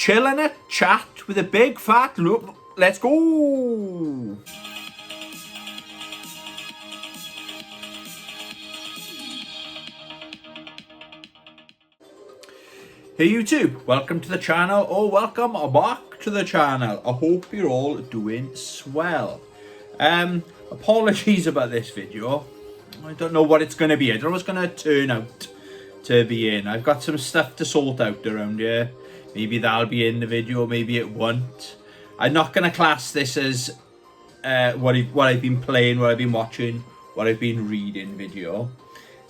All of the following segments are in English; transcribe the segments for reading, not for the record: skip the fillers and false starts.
chill and a chat with a big fat loop. Let's go. Hey YouTube, welcome to the channel, or welcome back to the channel. I hope you're all doing swell. Apologies about this video. I don't know what it's going to be. I don't know what's going to turn out to be in. I've got some stuff to sort out around here. Maybe that'll be in the video, maybe it won't. I'm not going to class this as what I've been playing, what I've been watching, what I've been reading video.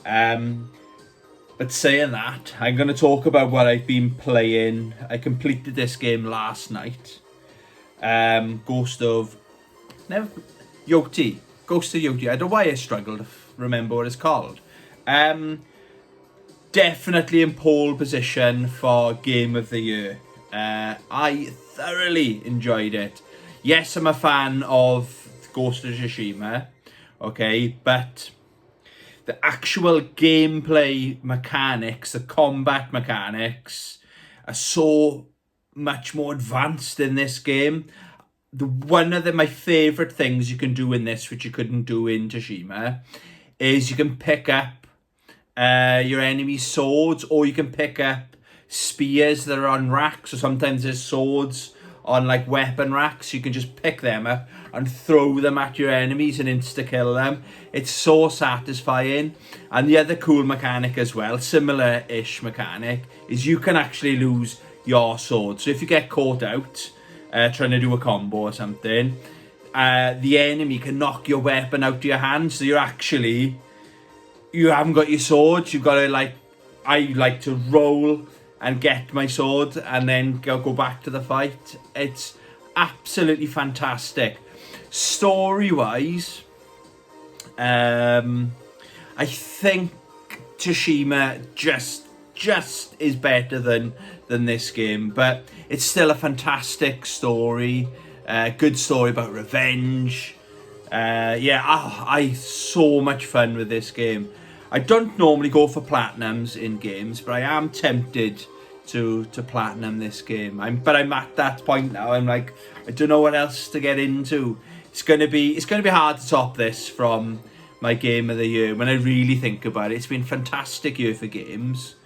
But saying that, I'm going to talk about what I've been playing. I completed this game last night. Ghost of Yoti. I don't know why I struggle to remember what it's called. Definitely in pole position for Game of the Year. I thoroughly enjoyed it. Yes, I'm a fan of Ghost of Tsushima. Okay, but the actual gameplay mechanics, the combat mechanics, are so much more advanced in this game. One of my favourite things you can do in this, which you couldn't do in Tsushima, is you can pick up your enemy's swords, or you can pick up spears that are on racks, or sometimes there's swords on like weapon racks. You can just pick them up and throw them at your enemies and insta-kill them. It's so satisfying. And the other cool mechanic as well, similar-ish mechanic, is you can actually lose your sword. So if you get caught out trying to do a combo or something, the enemy can knock your weapon out of your hand. So you haven't got your sword. You've got to I like to roll and get my sword and then go back to the fight. It's absolutely fantastic. Story-wise, I think Tsushima just is better than this game, but it's still a fantastic story. Good story about revenge. I so much fun with this game. I don't normally go for platinums in games, but I am tempted to platinum this game. But I'm at that point now. I'm like, I don't know what else to get into. It's gonna be hard to top this from my Game of the Year. When I really think about it, it's been a fantastic year for games.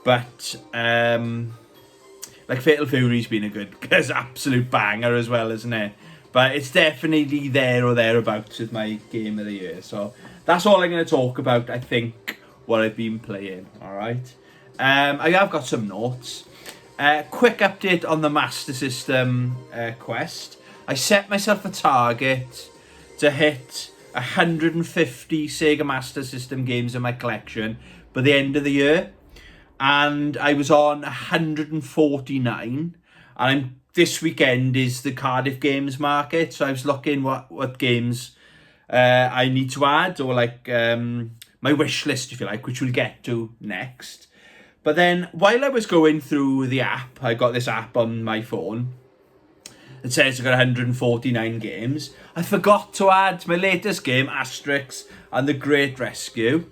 But like Fatal Fury's been a good, absolute banger as well, isn't it? But it's definitely there or thereabouts with my Game of the Year. So that's all I'm going to talk about, I think, what I've been playing. All right. I have got some notes. Quick update on the Master System quest. I set myself a target to hit 150 Sega Master System games in my collection by the end of the year. And I was on 149. And this weekend is the Cardiff Games Market, so I was looking what games I need to add, or like my wish list, if you like, which we'll get to next. But then while I was going through the app, I got this app on my phone that says I've got 149 games. I forgot to add my latest game, Asterix and the Great Rescue.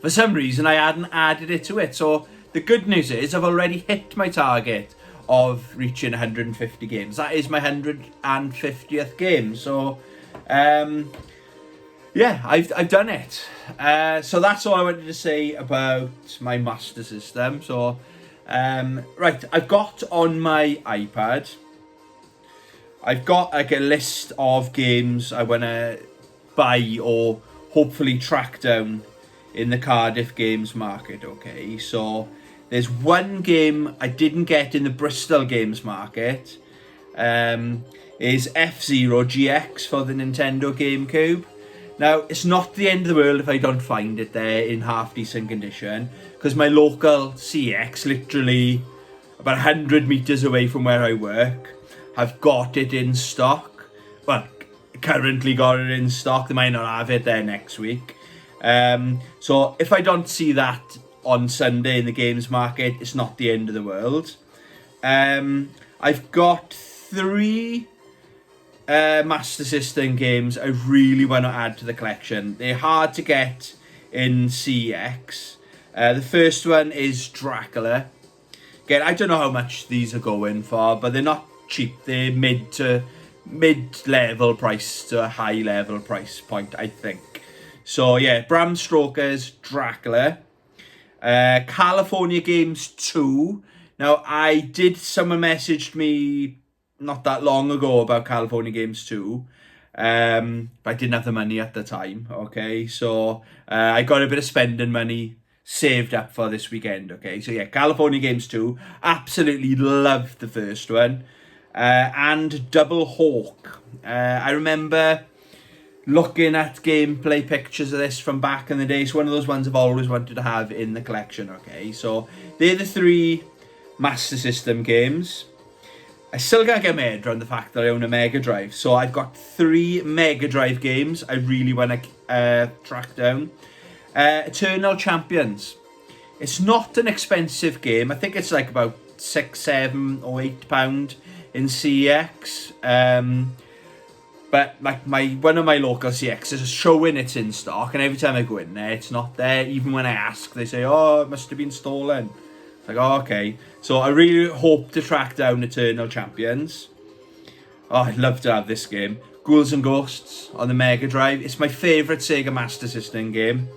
For some reason, I hadn't added it to it. So the good news is I've already hit my target of reaching 150 games. That is my 150th game. So, yeah, I've done it. So that's all I wanted to say about my Master System. So, right, I've got on my iPad, I've got like a list of games I want to buy or hopefully track down in the Cardiff Games Market. Okay, so there's one game I didn't get in the Bristol Games Market. Is F-Zero GX for the Nintendo GameCube. Now, it's not the end of the world if I don't find it there in half decent condition, because my local CX, literally about 100 meters away from where I work, have got it in stock. Well, currently got it in stock. They might not have it there next week. So if I don't see that on Sunday in the games market, it's not the end of the world. I've got 3 Master System games I really want to add to the collection. They're hard to get in CX. The first one is Dracula. Again, I don't know how much these are going for, but they're not cheap. They're mid-level price to a high-level price point, I think. So, yeah, Bram Stoker's Dracula. California Games 2. Now, someone messaged me not that long ago about California Games 2. But I didn't have the money at the time, okay? So, I got a bit of spending money saved up for this weekend, okay? So, yeah, California Games 2. Absolutely loved the first one. And Double Hawk. I remember looking at gameplay pictures of this from back in the day. It's one of those ones I've always wanted to have in the collection, okay? So, they're the 3 Master System games. I still can't get my head around the fact that I own a Mega Drive. So, I've got 3 Mega Drive games I really want to track down. Eternal Champions. It's not an expensive game. I think it's like about £6, £7 or £8 in CEX. But like one of my local CXs is showing it's in stock, and every time I go in there, it's not there. Even when I ask, they say, "Oh, it must have been stolen." It's like, oh, okay. So I really hope to track down Eternal Champions. Oh, I'd love to have this game. Ghouls and Ghosts on the Mega Drive. It's my favourite Sega Master System game.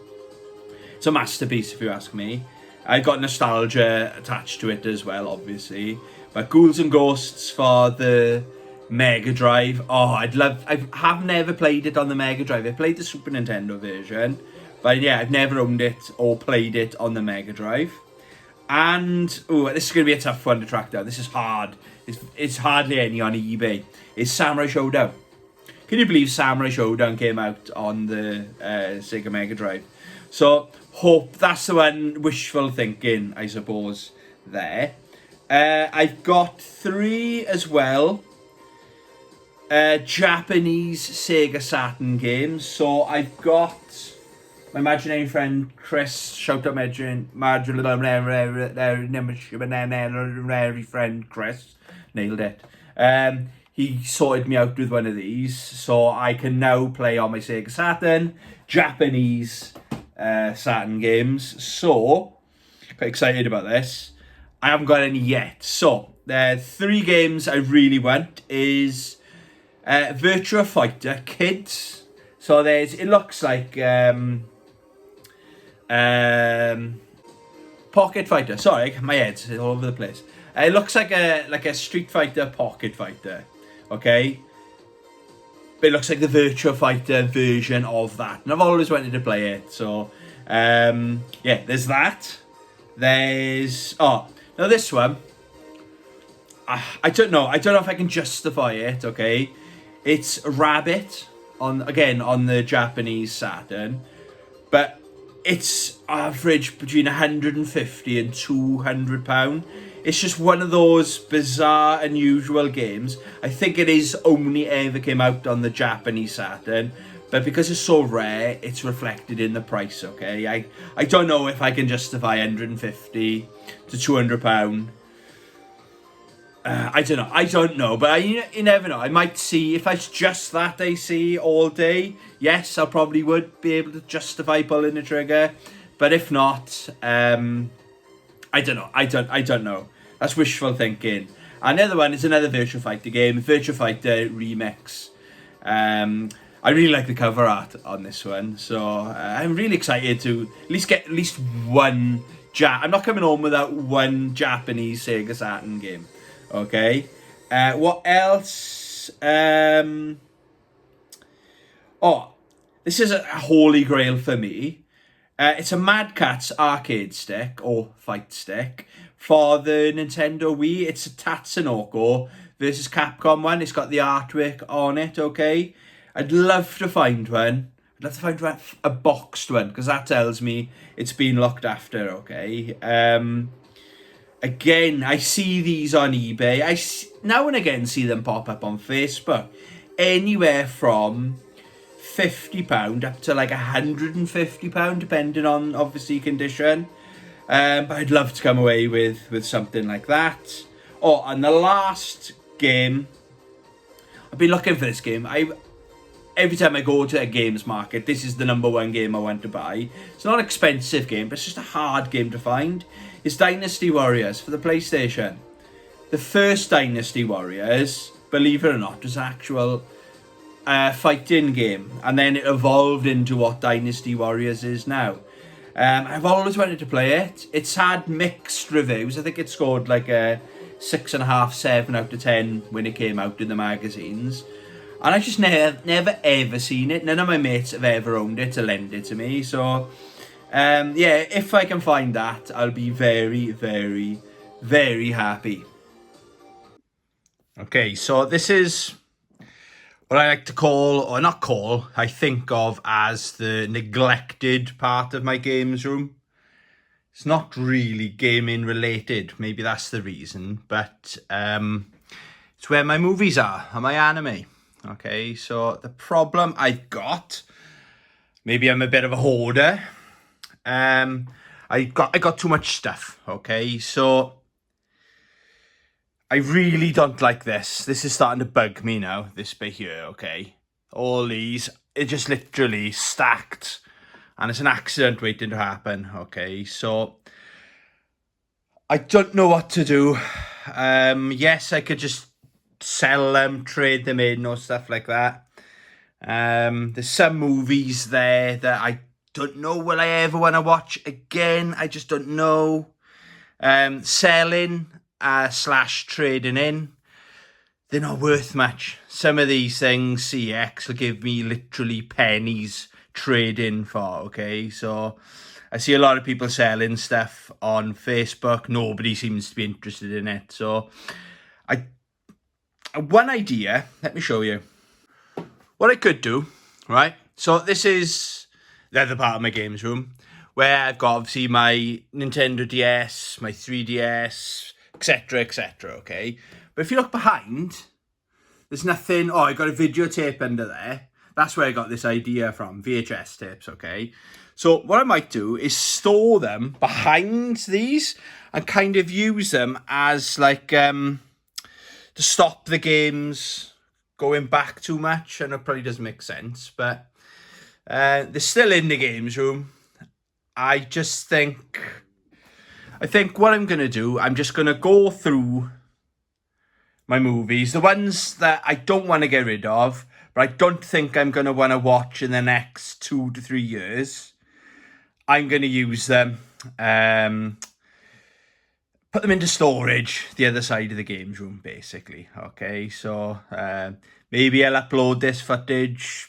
It's a masterpiece, if you ask me. I've got nostalgia attached to it as well, obviously. But Ghouls and Ghosts for the Mega Drive. Oh, I have never played it on the Mega Drive. I played the Super Nintendo version, but yeah, I've never owned it or played it on the Mega Drive. And this is going to be a tough one to track down. This is hard. It's hardly any on eBay. It's Samurai Showdown. Can you believe Samurai Showdown came out on the Sega Mega Drive? So hope that's the one. Wishful thinking, I suppose. There. I've got 3 as well. Japanese Sega Saturn games. So I've got my imaginary friend Chris. Shout out my friend Chris. Nailed it. He sorted me out with one of these, so I can now play on my Sega Saturn Japanese Saturn games. So quite excited about this. I haven't got any yet. So the 3 games I really want is Virtua Fighter Kids. So it looks like Pocket Fighter. Sorry, my head's all over the place. It looks like a Street Fighter Pocket Fighter. Okay, but it looks like the Virtua Fighter version of that, and I've always wanted to play it. So yeah, there's that. There's now this one. I don't know if I can justify it. Okay, it's Rabbit on the Japanese Saturn, but it's average between £150 and £200. It's just one of those bizarre, unusual games. I think it is only ever came out on the Japanese Saturn, but because it's so rare, it's reflected in the price. Okay, I don't know if I can justify £150 to £200. I don't know, but you never know. I might see, if it's just that I see all day, yes, I probably would be able to justify pulling the trigger. But if not, I don't know. I don't know. That's wishful thinking. Another one is another Virtua Fighter game, Virtua Fighter Remix. I really like the cover art on this one, so I'm really excited to get at least one. I'm not coming home without one Japanese Sega Saturn game. Okay. What else? This is a holy grail for me. It's a Mad Catz arcade stick or fight stick for the Nintendo Wii. It's a Tatsunoko versus Capcom one. It's got the artwork on it. Okay. I'd love to find one. I'd love to find a boxed one, because that tells me it's been looked after. Okay. Again, I see these on eBay. I now and again see them pop up on Facebook. Anywhere from £50 up to like £150, depending on, obviously, condition. But I'd love to come away with something like that. And the last game, I've been looking for this game. every time I go to a games market, this is the number one game I want to buy. It's not an expensive game, but it's just a hard game to find. It's Dynasty Warriors for the PlayStation. The first Dynasty Warriors, believe it or not, was an actual fighting game, and then it evolved into what Dynasty Warriors is now. I've always wanted to play it. It's had mixed reviews. I think it scored like a 6.5, 7 out of 10 when it came out in the magazines. And I just never ever seen it. None of my mates have ever owned it to lend it to me. So, yeah, if I can find that, I'll be very, very, very happy. Okay, so this is what I like to call, or not call, I think of as the neglected part of my games room. It's not really gaming related, maybe that's the reason, but it's where my movies are and my anime. Okay, so the problem I've got, maybe I'm a bit of a hoarder. I got too much stuff. Okay, so I really don't like this. This is starting to bug me now, this bit here, okay? All these, it just literally stacked. And it's an accident waiting to happen, okay? So, I don't know what to do. Yes, I could just sell them, trade them in, or stuff like that. There's some movies there that I don't know will I ever want to watch again. I just don't know. Selling / trading in, they're not worth much. Some of these things, CX will give me literally pennies trading for, okay? So I see a lot of people selling stuff on Facebook. Nobody seems to be interested in it. So one idea, let me show you. What I could do, right? So this is the other part of my games room, where I've got obviously my Nintendo DS, my 3DS, etc, okay? But if you look behind, there's nothing. Oh, I got a videotape under there. That's where I got this idea from, VHS tapes, okay? So what I might do is store them behind these and kind of use them as like to stop the games going back too much. And it probably doesn't make sense, but they're still in the games room. I think what I'm going to do, I'm just going to go through my movies, the ones that I don't want to get rid of, but I don't think I'm going to want to watch in the next 2 to 3 years. I'm going to use them, put them into storage, the other side of the games room, basically. Okay, so maybe I'll upload this footage.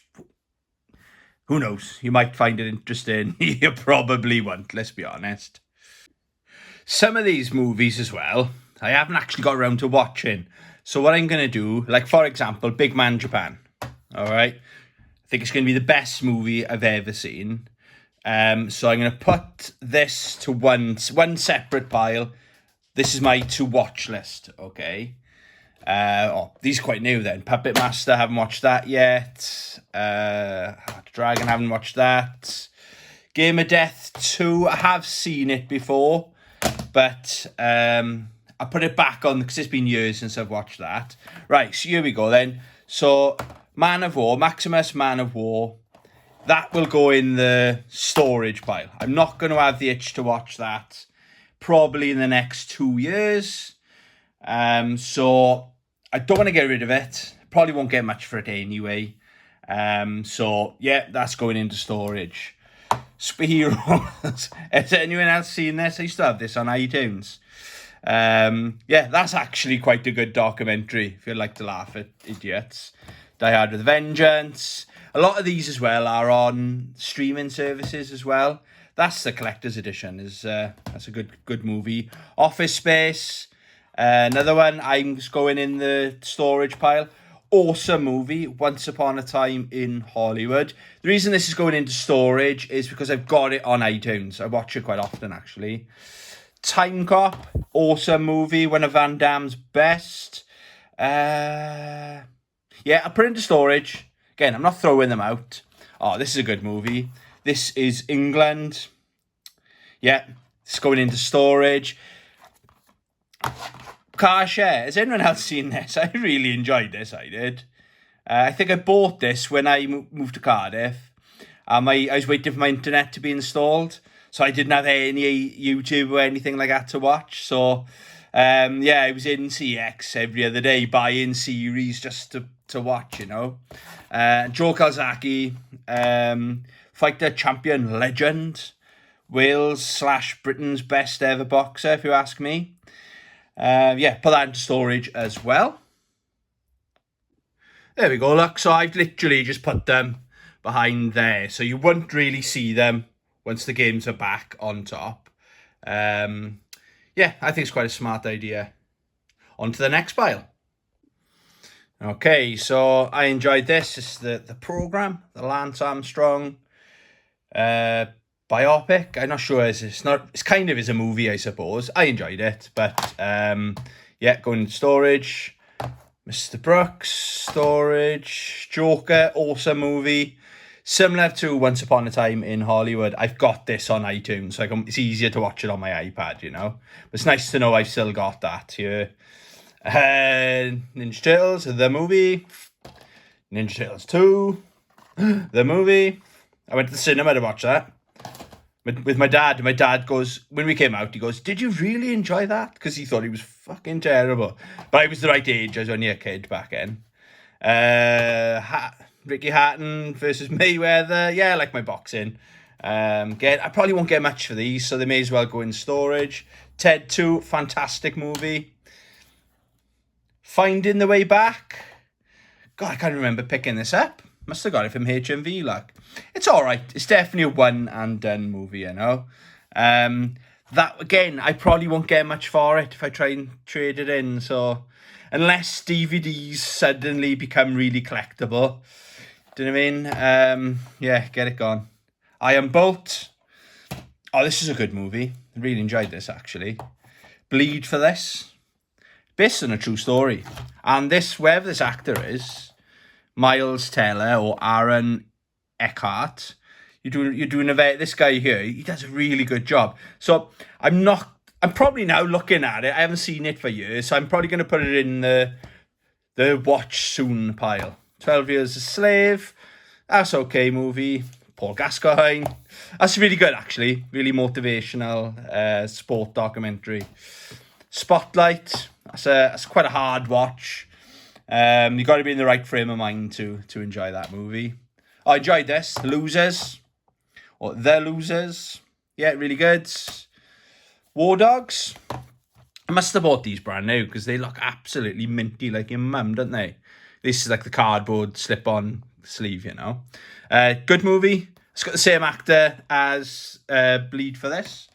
Who knows? You might find it interesting. You probably won't, let's be honest. Some of these movies as well, I haven't actually got around to watching. So what I'm going to do, like for example, Big Man Japan. All right. I think it's going to be the best movie I've ever seen. So I'm going to put this to one separate pile. This is my to watch list. Okay. These are quite new then. Puppet Master, haven't watched that yet. Dragon, haven't watched that. Game of Death 2, I have seen it before. But I put it back on because it's been years since I've watched that. Right, so here we go then. So Man of War, Maximus Man of War, that will go in the storage pile. I'm not going to have the itch to watch that probably in the next 2 years. So I don't want to get rid of it. Probably won't get much for it anyway. So yeah, that's going into storage. Superheroes. Has anyone else seen this? I used to have this on iTunes. Yeah, that's actually quite a good documentary if you like to laugh at idiots. Die Hard with Vengeance. A lot of these as well are on streaming services as well. That's the collector's edition. That's a good movie. Office Space. Another one I'm just going in the storage pile. Awesome movie, Once Upon a Time in Hollywood. The reason this is going into storage is because I've got it on iTunes. I watch it quite often, actually. Time Cop, awesome movie, one of Van Damme's best. Yeah, I'll put it into storage. Again, I'm not throwing them out. Oh, this is a good movie. This is England. Yeah, it's going into storage. Car Share. Has anyone else seen this? I really enjoyed this, I did. I think I bought this when I moved to Cardiff. I was waiting for my internet to be installed, so I didn't have any YouTube or anything like that to watch. So, yeah, I was in CX every other day buying series just to watch, you know. Joe Calzaghe, fighter champion legend, Wales / Britain's best ever boxer, if you ask me. Yeah, put that into storage as well. There we go, look. So I've literally just put them behind there. So you won't really see them once the games are back on top. Yeah, I think it's quite a smart idea. On to the next pile. Okay, so I enjoyed this. It's the programme, the Lance Armstrong biopic. I'm not sure. It's kind of is a movie, I suppose. I enjoyed it, but yeah, going into storage. Mr. Brooks, storage. Joker, awesome movie. Similar to Once Upon a Time in Hollywood. I've got this on iTunes, so it's easier to watch it on my iPad, you know. But it's nice to know I've still got that here. Ninja Turtles, the movie. Ninja Turtles 2, the movie. I went to the cinema to watch that with my dad. My dad goes, when we came out, he goes, "Did you really enjoy that?" Because he thought he was fucking terrible. But I was the right age. I was only a kid back then. Ricky Hatton versus Mayweather. Yeah, I like my boxing. I probably won't get much for these, so they may as well go in storage. Ted 2, fantastic movie. Finding the Way Back. God, I can't remember picking this up. Must have got it from HMV, like. It's alright. It's definitely a one and done movie, you know. That, again, I probably won't get much for it if I try and trade it in, so... Unless DVDs suddenly become really collectible. Do you know what I mean? Yeah, get it gone. Iron Bolt. Oh, this is a good movie. I really enjoyed this, actually. Bleed for This. Based on a true story. And this, whoever this actor is, Miles Teller or Aaron Eckhart, you're doing this guy here, he does a really good job. So I'm probably now looking at it. I haven't seen it for years, so I'm probably going to put it in the watch soon pile. 12 Years a Slave. That's okay movie. Paul Gascoigne. That's really good, actually. Really motivational sport documentary. Spotlight. That's quite a hard watch. You got to be in the right frame of mind to enjoy that movie. I enjoyed this. Losers. Or The Losers. Yeah, really good. War Dogs. I must have bought these brand new because they look absolutely minty like your mum, don't they? This is like the cardboard slip-on sleeve, you know. Good movie. It's got the same actor as Bleed for This.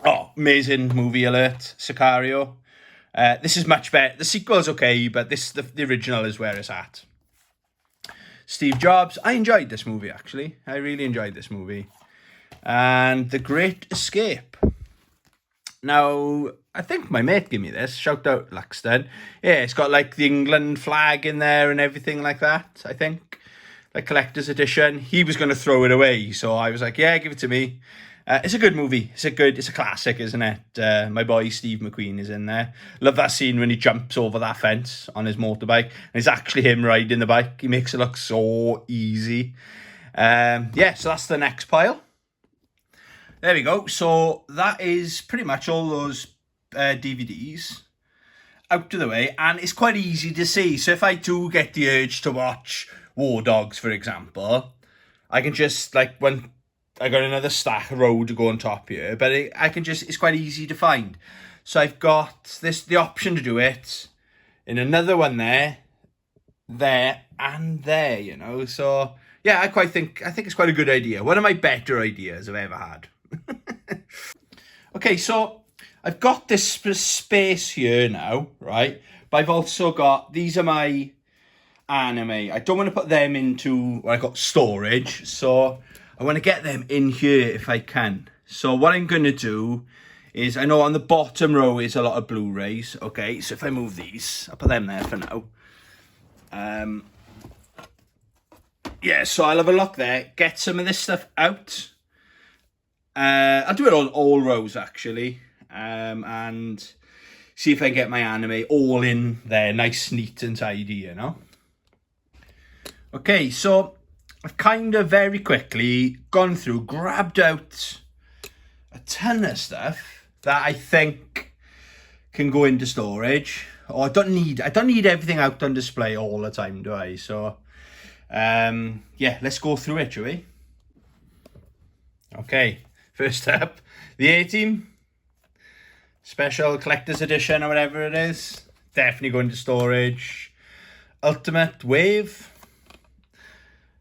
Oh, amazing movie alert. Sicario. This is much better. The sequel's okay, but the original is where it's at. Steve Jobs. I enjoyed this movie, actually. I really enjoyed this movie. And The Great Escape. Now, I think my mate gave me this. Shout out, Laxton. Yeah, it's got like the England flag in there and everything like that, I think. Like collector's edition. He was going to throw it away, so I was like, yeah, give it to me. It's a good movie. It's a classic, isn't it? My boy Steve McQueen is in there. Love that scene when he jumps over that fence on his motorbike. And it's actually him riding the bike. He makes it look so easy. Yeah, so that's the next pile. There we go. So that is pretty much all those DVDs out of the way. And it's quite easy to see. So if I do get the urge to watch War Dogs, for example, I can just, like, when I got another stack row to go on top here, but it's quite easy to find. So I've got the option to do it in another one there, and there, you know. So yeah, I think it's quite a good idea. One of my better ideas I've ever had. Okay, so I've got this space here now, right? But I've also got, these are my anime. I don't want to put them into what I got storage, so I want to get them in here if I can. So what I'm going to do is, I know on the bottom row is a lot of Blu-rays. Okay, so if I move these, I'll put them there for now. Yeah, so I'll have a look there, get some of this stuff out. I'll do it on all rows, actually. And see if I can get my anime all in there, nice, neat and tidy, you know. Okay, so I've kind of very quickly gone through, grabbed out a ton of stuff that I think can go into storage. Oh, I don't need everything out on display all the time, do I? So, yeah, let's go through it, shall we? Okay, first up, the A-Team Special Collector's Edition or whatever it is. Definitely going to storage. Ultimate Wave.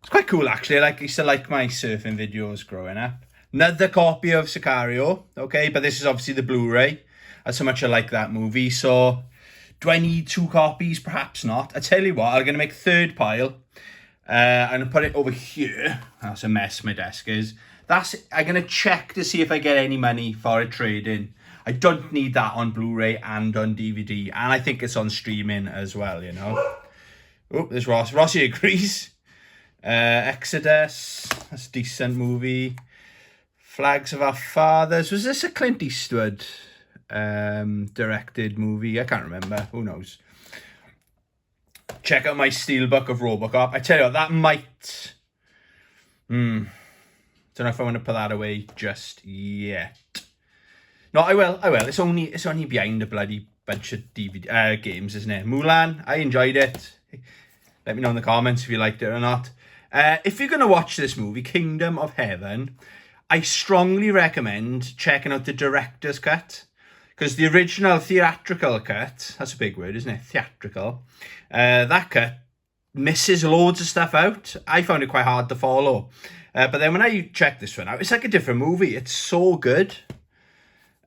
It's quite cool, actually. I used to like my surfing videos growing up. Another copy of Sicario, okay? But this is obviously the Blu-ray. That's how much I like that movie. So, do I need 2 copies? Perhaps not. I tell you what, I'm going to make a third pile. I'm going to put it over here. That's a mess my desk is. I'm going to check to see if I get any money for a trade-in. I don't need that on Blu-ray and on DVD. And I think it's on streaming as well, you know. Oh, there's Ross. Rossi agrees. Exodus. That's a decent movie. Flags of Our Fathers. Was this a Clint Eastwood directed movie? I can't remember. Who knows? Check out my Steelbook of Robocop. I tell you what, that might... Don't know if I want to put that away just yet. No, I will. It's only behind a bloody bunch of DVD games, isn't it? Mulan, I enjoyed it. Let me know in the comments if you liked it or not. If you're going to watch this movie, Kingdom of Heaven, I strongly recommend checking out the director's cut. Because the original theatrical cut, that's a big word, isn't it? Theatrical. That cut misses loads of stuff out. I found it quite hard to follow. But then when I checked this one out, it's like a different movie. It's so good.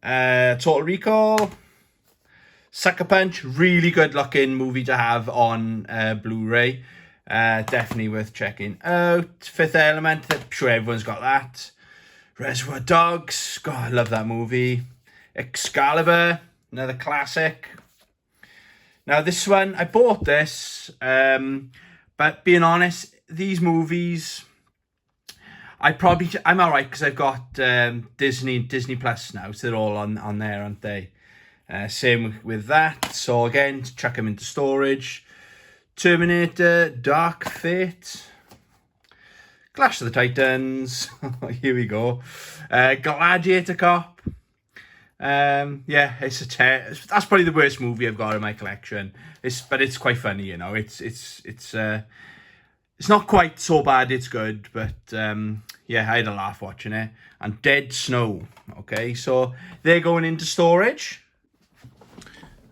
Total Recall. Sucker Punch, really good looking movie to have on Blu-ray. Definitely worth checking out. Fifth Element, I'm sure everyone's got that. Reservoir Dogs, God, I love that movie. Excalibur, another classic. Now this one, I bought this, but being honest, these movies, I'm alright because I've got Disney Plus now, so they're all on there, aren't they? Same with that. So again, chuck them into storage. Terminator, Dark Fate, Clash of the Titans. Here we go. Gladiator Cop. Yeah, that's probably the worst movie I've got in my collection. But it's quite funny, you know. It's not quite so bad. It's good, but yeah, I had a laugh watching it. And Dead Snow. Okay, so they're going into storage.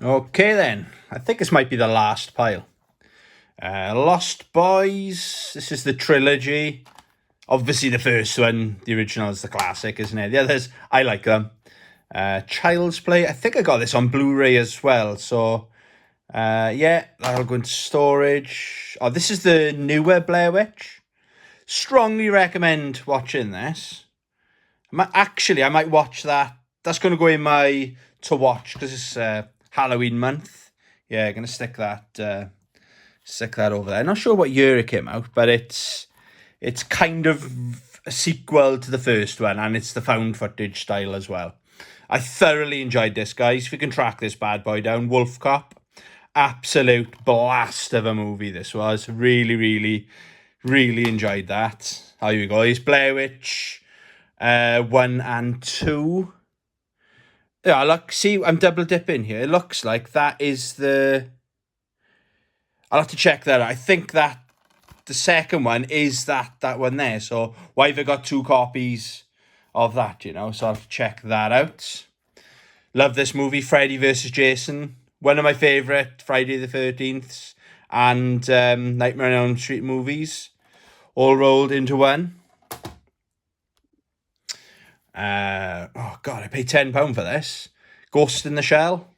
Okay then, I think this might be the last pile. Lost Boys. This is the trilogy. Obviously the first one, the original, is the classic, isn't it? The others, I like them. Child's Play. I think I got this on Blu-ray as well. So, yeah, that'll go into storage. Oh, this is the newer Blair Witch. Strongly recommend watching this. I might watch that. That's going to go in my to watch because it's Halloween month. Yeah, going to stick that over there. Not sure what year it came out, but it's kind of a sequel to the first one, and it's the found footage style as well. I thoroughly enjoyed this, guys. If you can track this bad boy down, Wolf Cop. Absolute blast of a movie this was. Really, really, really enjoyed that. How you guys? Blair Witch 1 and 2. Yeah, look, see, I'm double dipping here. It looks like that is the... I'll have to check that out. I think that the second one is that one there. So why have I got 2 copies of that, you know? So I'll have to check that out. Love this movie, Freddy vs. Jason. One of my favourite Friday the 13th and Nightmare on Elm Street movies. All rolled into one. Oh, God, I paid £10 for this. Ghost in the Shell.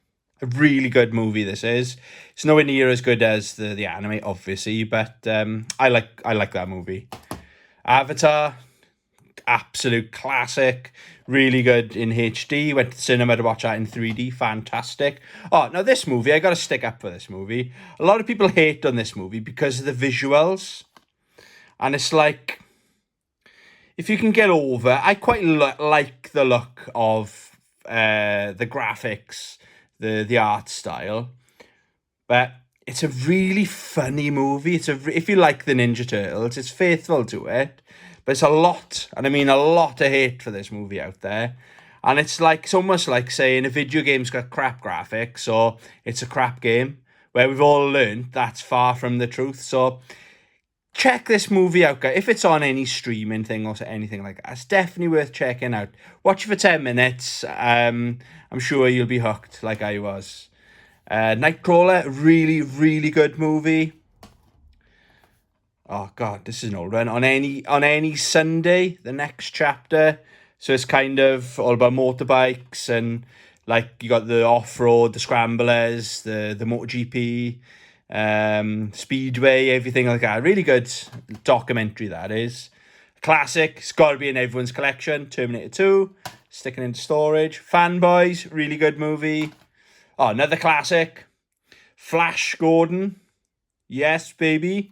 A really good movie this is. It's nowhere near as good as the anime, obviously, but I like that movie. Avatar, absolute classic. Really good in HD. Went to the cinema to watch that in 3D. Fantastic. Oh, now this movie, I got to stick up for this movie. A lot of people hate on this movie because of the visuals. And it's like, if you can get over, I quite like the look of the graphics, the art style. But it's a really funny movie. If you like the Ninja Turtles, it's faithful to it, but it's a lot, and I mean a lot of hate for this movie out there. And it's almost like saying a video game's got crap graphics, or it's a crap game, where we've all learned that's far from the truth. So check this movie out, guys. If it's on any streaming thing or anything like that, it's definitely worth checking out. Watch it for 10 minutes. I'm sure you'll be hooked like I was. Nightcrawler, really, really good movie. Oh God, this is an old one. On any Sunday, the next chapter. So it's kind of all about motorbikes, and like you got the off-road, the scramblers, the MotoGP, Speedway, everything like that. Really good documentary, that is. Classic. It's got to be in everyone's collection. Terminator 2, sticking into storage. Fanboys, really good movie. Oh, another classic. Flash Gordon. Yes, baby.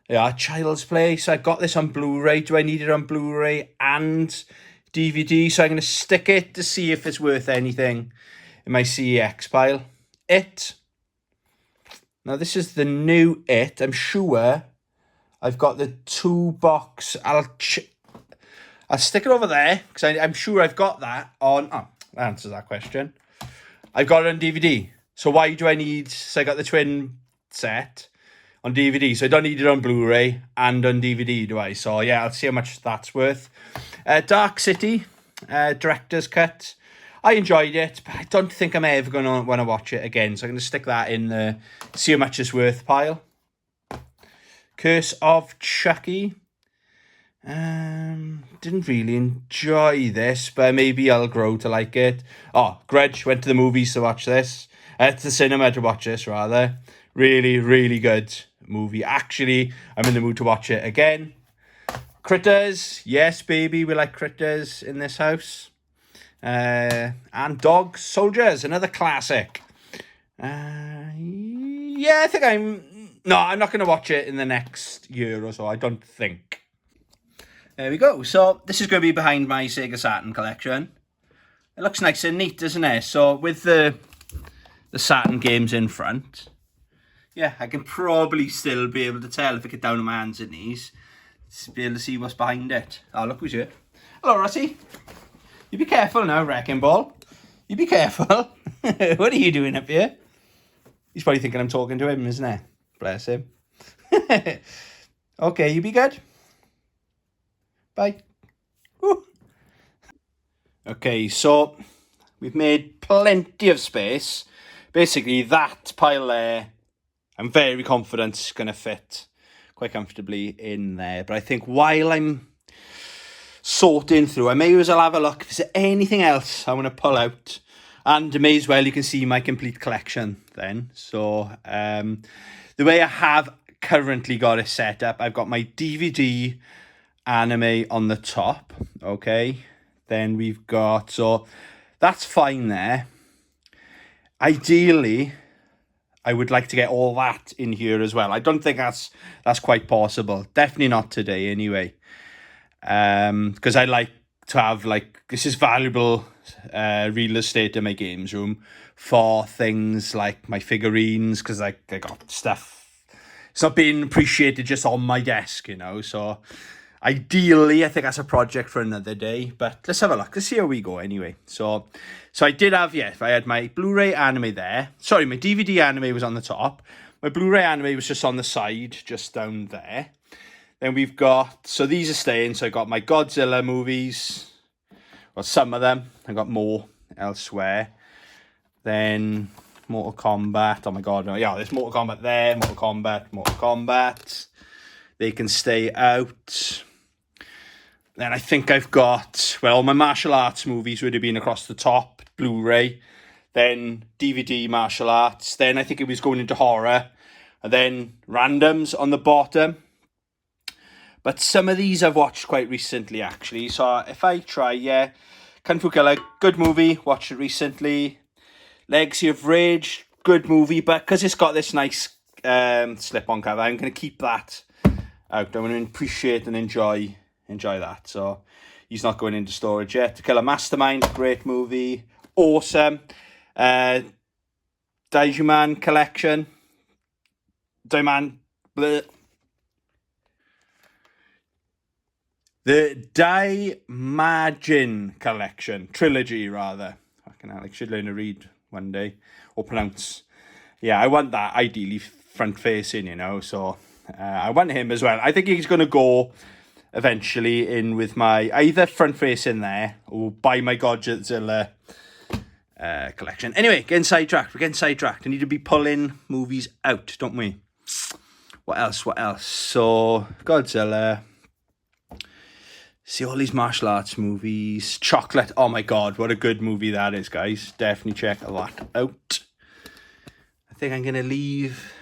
Yeah, Child's Play. So I got this on Blu-ray. Do I need it on Blu-ray and DVD? So I'm going to stick it to see if it's worth anything in my CEX pile. It. Now, this is the new It. I'm sure I've got the 2-box. I'll stick it over there because I'm sure I've got that on... Oh, that answers that question. I've got it on DVD. So why do I need... So I got the twin set on DVD. So I don't need it on Blu-ray and on DVD, do I? So yeah, I'll see how much that's worth. Dark City, director's cut. I enjoyed it, but I don't think I'm ever going to want to watch it again. So I'm going to stick that in the see how much it's worth pile. Curse of Chucky. Didn't really enjoy this, but maybe I'll grow to like it. Oh, Grudge. Went to the movies to watch this. To the cinema to watch this, rather. Really, really good movie. Actually, I'm in the mood to watch it again. Critters. Yes, baby. We like Critters in this house. And Dog Soldiers. Another classic. Yeah, I think I'm not going to watch it in the next year or so. I don't think. There we go. So this is going to be behind my Sega Saturn collection. It looks nice and neat, doesn't it? So with the Saturn games in front, yeah, I can probably still be able to tell if I get down on my hands and knees to be able to see what's behind it. Oh, look who's here. Hello, Rossi. You be careful now, Wrecking Ball. You be careful. What are you doing up here? He's probably thinking I'm talking to him, isn't he? Bless him. Okay, you be good. Bye. Woo. Okay, so we've made plenty of space. Basically, that pile there, I'm very confident it's going to fit quite comfortably in there. But I think while I'm sorting through, I may as well have a look if there's anything else I want to pull out. And may as well you can see my complete collection then. So the way I have currently got it set up, I've got my DVD anime on the top. Okay. Then we've got... So that's fine there. Ideally, I would like to get all that in here as well. I don't think that's quite possible. Definitely not today anyway. Because I like to have, like, this is valuable real estate in my games room for things like my figurines, because I got stuff. It's not being appreciated just on my desk, you know. So ideally, I think that's a project for another day. But let's have a look. Let's see how we go anyway. So I did have, I had my Blu-ray anime there. Sorry, my DVD anime was on the top. My Blu-ray anime was just on the side, just down there. Then we've got, so these are staying. So I got my Godzilla movies. Well, some of them. I got more elsewhere. Then Mortal Kombat. Oh my God. No. Yeah, there's Mortal Kombat there. Mortal Kombat. They can stay out. Then I think I've got, well, all my martial arts movies would have been across the top. Blu-ray. Then DVD martial arts. Then I think it was going into horror. And then randoms on the bottom. But some of these I've watched quite recently, actually. So if I try, Kung Fu Killer, good movie, watched it recently. Legacy of Rage, good movie, but because it's got this nice slip-on cover, I'm going to keep that out. I'm going to appreciate and enjoy that. So he's not going into storage yet. To Kill a Mastermind, great movie, awesome. Digimon collection. Digimon. Bleh. The Daimajin collection. Trilogy, rather. Fucking hell, I should learn to read one day. Or pronounce. Yeah, I want that ideally front-facing, you know. So, I want him as well. I think he's going to go eventually in with my either front-facing there or buy my Godzilla collection. Anyway, getting sidetracked. We're getting sidetracked. I need to be pulling movies out, don't we? What else? So, Godzilla. See all these martial arts movies. Chocolate. Oh my god, what a good movie that is, guys. Definitely check that out. I think I'm going to leave.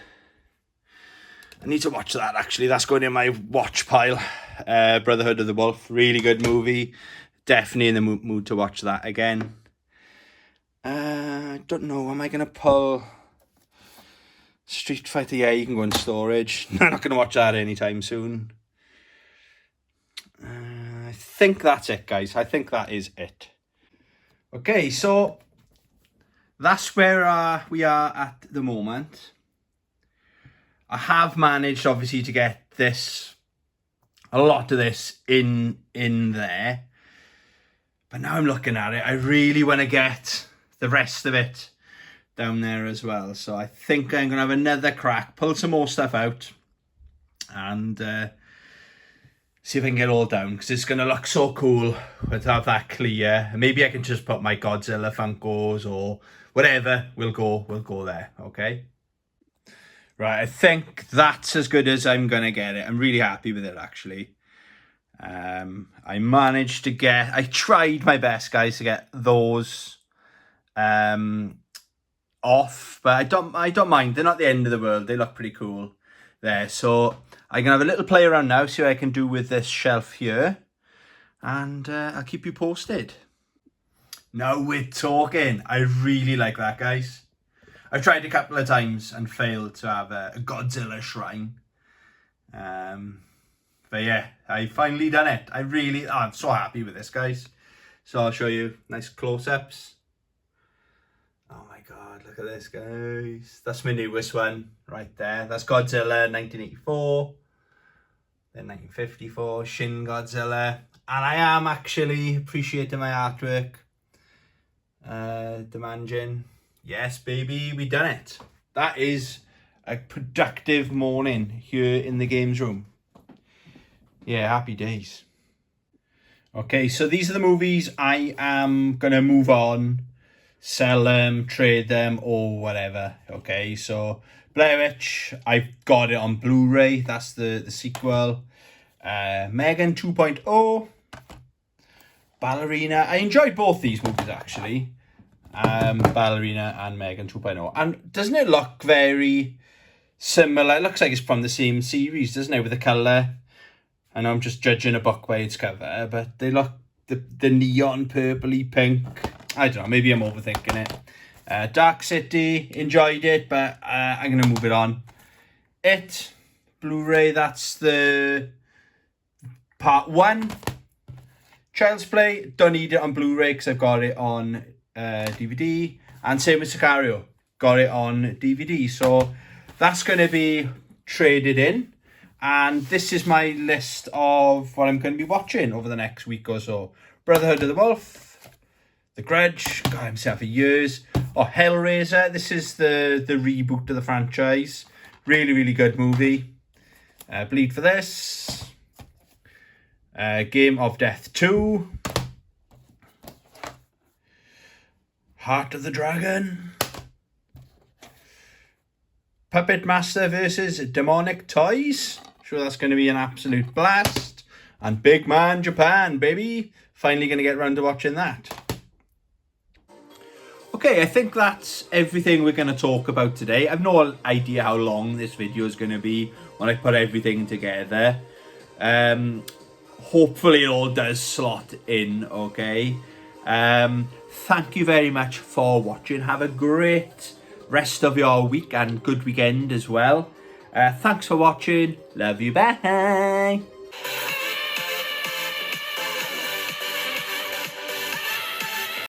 I need to watch that, actually. That's going in my watch pile. Brotherhood of the Wolf. Really good movie. Definitely in the mood to watch that again. I don't know. Am I going to pull Street Fighter? Yeah, you can go in storage. I'm not going to watch that anytime soon. I think that's it, guys. I think that is it. Okay, so that's where we are at the moment. I have managed, obviously, to get a lot of this in there. But now I'm looking at it, I really want to get the rest of it down there as well. So I think I'm going to have another crack, pull some more stuff out, and see if I can get it all down, because it's going to look so cool to have that clear. Maybe I can just put my Godzilla Funkos or whatever. We'll go there, okay? Right, I think that's as good as I'm going to get it. I'm really happy with it, actually. I managed to get... I tried my best, guys, to get those off, but I don't mind. They're not the end of the world. They look pretty cool there. So I can have a little play around now, see what I can do with this shelf here, and I'll keep you posted. Now we're talking. I really like that, guys. I've tried a couple of times and failed to have a Godzilla shrine. But yeah, I finally done it. I'm so happy with this, guys. So I'll show you nice close-ups. Oh my god, look at this, guys. That's my newest one right there. That's Godzilla 1984. Then 1954, Shin Godzilla. And I am actually appreciating my artwork. Daimajin. Yes, baby, we done it. That is a productive morning here in the games room. Yeah, happy days. Okay, so these are the movies I am going to move on, sell them, trade them, or whatever. Okay, so Blair Witch, I've got it on Blu-ray. That's the sequel. Megan 2.0. Ballerina. I enjoyed both these movies, actually. Ballerina and Megan 2.0. And doesn't it look very similar? It looks like it's from the same series, doesn't it, with the colour? I know I'm just judging a book by its cover, but they look the neon purpley pink. I don't know, maybe I'm overthinking it. Dark City, enjoyed it, but I'm going to move it on. It, Blu-ray, that's the part 1. Child's Play, don't need it on Blu-ray because I've got it on DVD. And same with Sicario, got it on DVD. So that's going to be traded in. And this is my list of what I'm going to be watching over the next week or so. Brotherhood of the Wolf, The Grudge, got himself for years. Oh, Hellraiser, this is the reboot of the franchise. Really, really good movie. Bleed for This. Game of Death 2. Heart of the Dragon. Puppet Master versus Demonic Toys. Sure, that's going to be an absolute blast. And Big Man Japan, baby. Finally going to get around to watching that. Okay, I think that's everything we're going to talk about today. I've no idea how long this video is going to be when I put everything together. Hopefully it all does slot in, okay? Thank you very much for watching. Have a great rest of your week and good weekend as well. Thanks for watching. Love you. Bye.